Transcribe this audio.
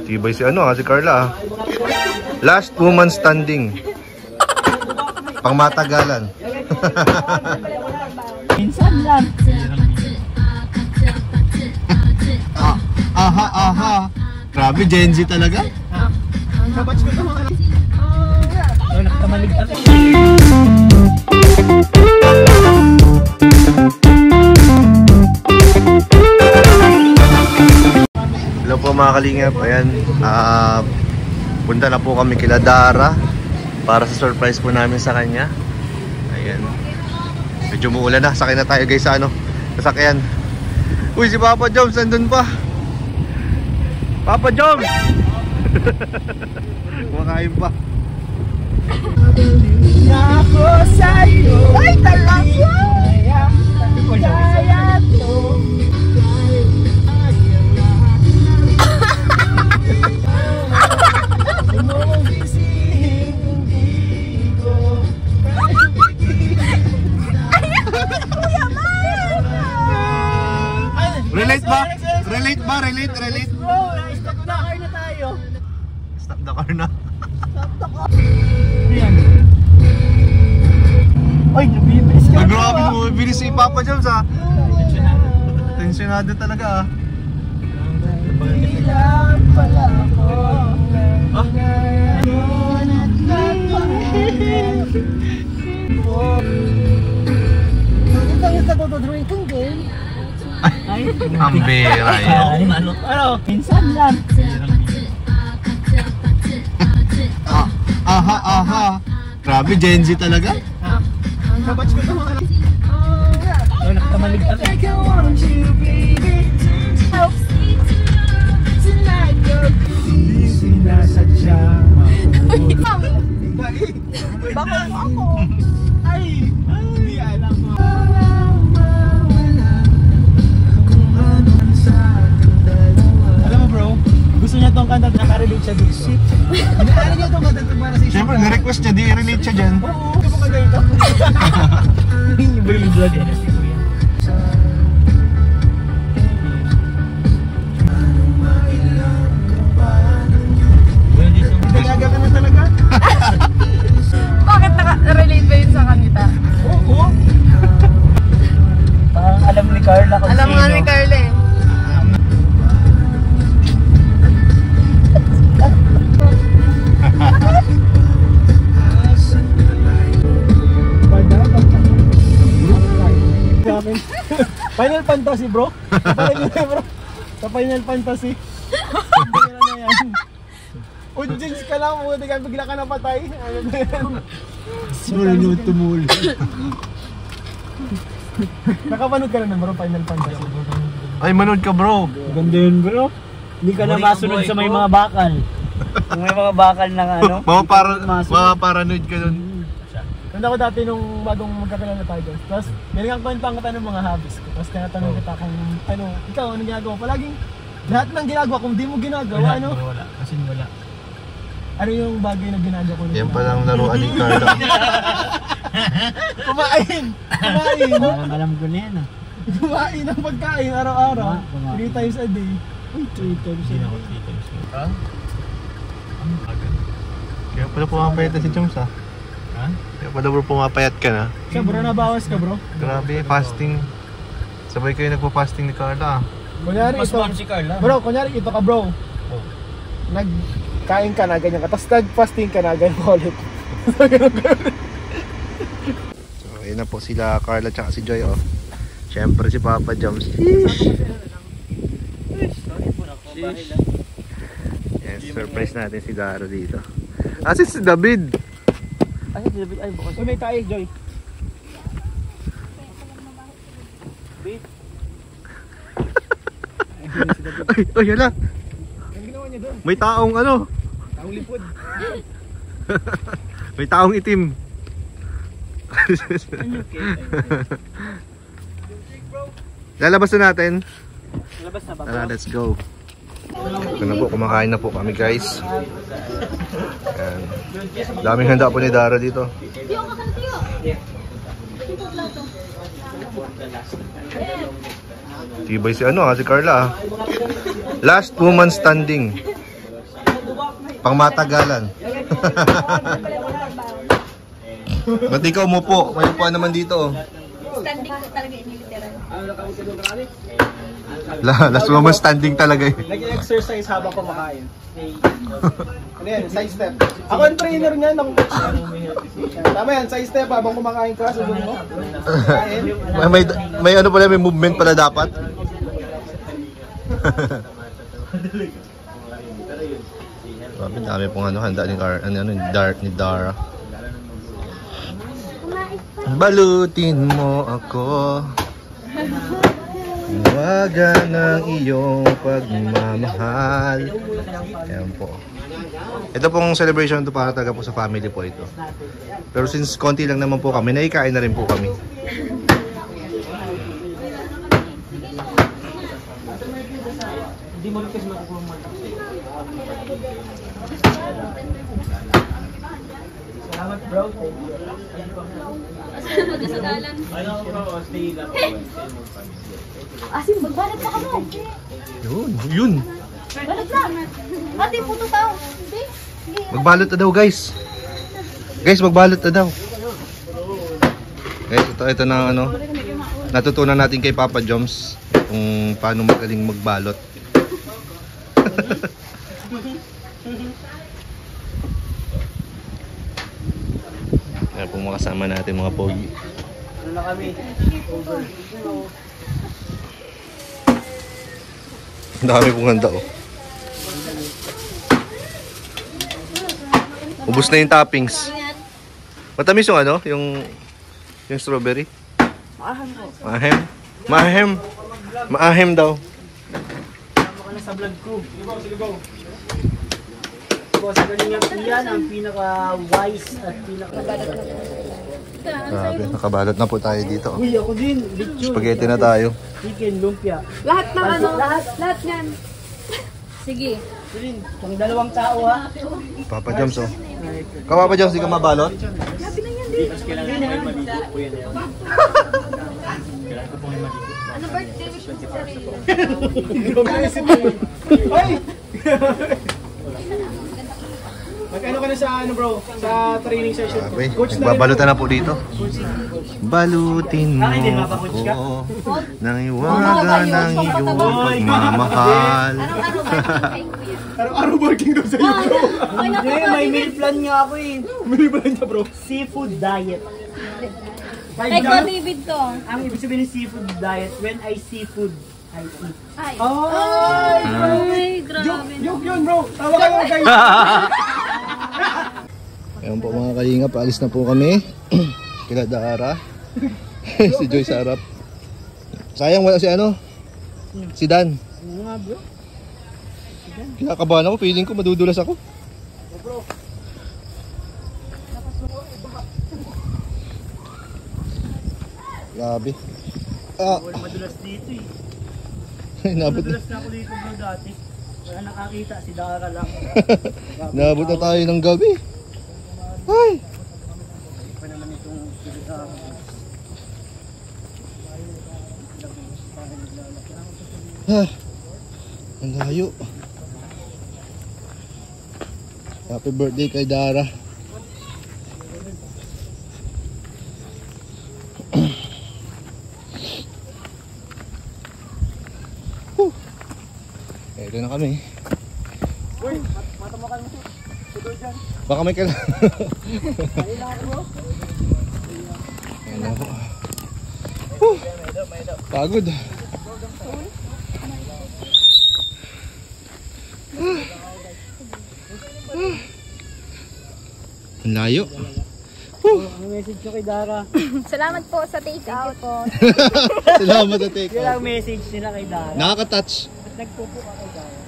Tibay si ano si Carla Last woman standing. Pangmatagalan. Minsan lang. Aha. Grabe, Gen Z talaga. Kabatch ko ito mga nakatamalig ako. Hello po mga kalingap. Ayan, punta na po kami kila Dara para sa surprise po namin sa kanya. Ayan, medyo muulan na. Sakay na tayo guys sa sasakyan. Uy, si Papa Joms nandun pa. Papa Joms! Kumakain pa. Ako sa'yo. Ay, talaga! Kaya to. Relate ba? Relate. Bro, stop the car na tayo. Stop the car na. Stop the car. Ayan. Ay, nabibilis ka. Grabe mo, bilis si Papa Joms ha. Tensionado talaga Ilang pala ako. Ang tatutudruin kong game. Ay, ang bera yan. Ano? Minsan lang. Aha. Grabe, Gen Z talaga. Kabatch ko ito mga nakatamalig ako. Sinasadya bakit ako? Ay, hindi alam mo. Alam mo bro, gusto niya tong kanta, nakarelate siya dito. Ano niya tong kanta para sa isang Siyempre, na-request niya, di relate siya dyan. Oo, ano ba ganito? Hindi ba yung vlog yan? Dalaga ka na talaga? Bakit naka-relate ba yun sa kanita? Oo. Parang alam ni Carla kung Alam sino. nga ni Carla eh. Final Fantasy bro. Sa Final Fantasy. Ujins ka lang, buti ka bigla ka napatay. Ano ba yan? Tumul tumul. Nakapanood ka na bro, Final Fantasy. Ay, manood ka bro. Ganda yun bro. Hindi ka na masunod sa may mga bakal. Yung may mga bakal na ano. Paranoid ka dun. Nanda ko dati nung bagong magkakilala tayo guys. Tapos, galing ang kwentang kita ng mga hobbies ko. Tapos tinatanong kita kung ano, ikaw anong ginagawa? Palaging lahat ng ginagawa, kung di mo ginagawa, ano? Wala, kasi wala. Ano yung bagay na ginagawa ko? Yan palang laruan ni Carla. Kumain! Alam ko na yan ah. Kumain ng pagkain araw-araw. 3 times a day. Uy, 3 times a Hindi day. na ako 3 times. Ha? Kaya pala pumapayat na si Joms ha? Ha? Kaya pala bro pumapayat ka na. Siya bro, nabawas ka bro. Grabe, fasting. Sabay kayo nagpa-fasting ni Carla. Kunyari Mas ito. mahal si Carla. Bro, kunyari ito ka bro. Oh. Nagkain ka na, ganyan ka. Tapos nag-fasting ka na, ganyan ko ulit. So, ganun. So, ayun na po sila Carla tsaka si Joy oh. Siyempre si Papa Joms. Yes, surprise natin si Dara dito. Si David. Ay, David, ay, bukas. May tayo, Joy. Ay, hala. Ang ginawa niya doon? May taong ano? Taong lipod. May taong itim. Lalabas na natin. Labas na ba? Tara, let's go. Ito na po, kumakain na po kami guys. Ayan. Daming handa po ni Dara dito. Tibay si ano si Carla Last woman standing. Pangmatagalan. Ba't ikaw umupo? May upuan naman dito. Standing ko talaga iniliteral. Last woman standing talaga eh. Nag-exercise habang kumakain. Ano yan? Side step. Ako ang trainer niyan. Tama yan, side step habang kumakain ka. Sunod mo. Kain. may ano pala, may movement pala dapat. Grabe, dami pong handa ni Dara. Balutin mo ako, iwagan ng iyong pagmamahal. Ayan po. Ito pong celebration to para taga po sa family po ito. Pero since konti lang naman po kami, naikain na rin po kami. Hindi mo rin kasi makukuha mo. Salamat bro. Asin, magbalat na kamo. Yun. Balat na. Ate, puto tao. Hindi. Magbalot na daw, guys. Guys, magbalot na daw. Guys, ito na ano. Natutunan natin kay Papa Joms kung paano magaling magbalot. Kaya po makasama natin mga pogi. Ano na kami? Over. Ang dami pong handa oh. Ubus na yung toppings. Matamis yung ano? Yung strawberry? Maahem. Maahem daw. Tama ka na sa vlog ko. Sige go. Boss, ganyan yan ang pinaka-wise at Grabe, nakabalot na po tayo dito. Uy, ako din. Spaghetti na tayo. Chicken, lumpia. Lahat ng ano, lahat yan. Sige. Yun, pang dalawang tao ha. Papa Joms oh. Papa Joms, di ka mabalot? Ano birthday wish mo sa sarili? Ay! Mag-ano ka na sa ano bro? Sa training session ko. Grabe, Coach na rin. nagbabalutan na po dito. Balutin mo ako nang iwagan ng iyong pagmamahal. Araw-araw working daw sa'yo bro. Hindi, may meal plan nga ako eh. Mali ba lang niya bro? Seafood diet. Ay, ko David to. Ang ibig sabihin ng seafood diet, when I see food, I eat. Ay. Ay! Ay, grabe. Joke yun bro. Tawa kayo guys. Ayan po mga kalinga, paalis na po kami. Kila Dara. Si Joy sa harap. Sayang wala si ano? Si Dan. Ano nga bro? Kinakabahan ako, feeling ko madudulas ako. Grabe. Madulas dito eh. Nabot na. Madulas na ako dito bro dati. Wala nakakita, si Dara lang. Nabot na tayo ng gabi. Ay! Pa naman itong Ang layo. Happy birthday kay Dara. Ito na kami. Uy, mata mo kayo. Tudo dyan. Baka may kailangan. Ayan na po. Pagod. Ang layo. Ang message ko kay Dara. Salamat po sa take out po. Salamat at take Yun ang message nila kay Dara. Nakaka-touch. Nagpupo ka kay Dara.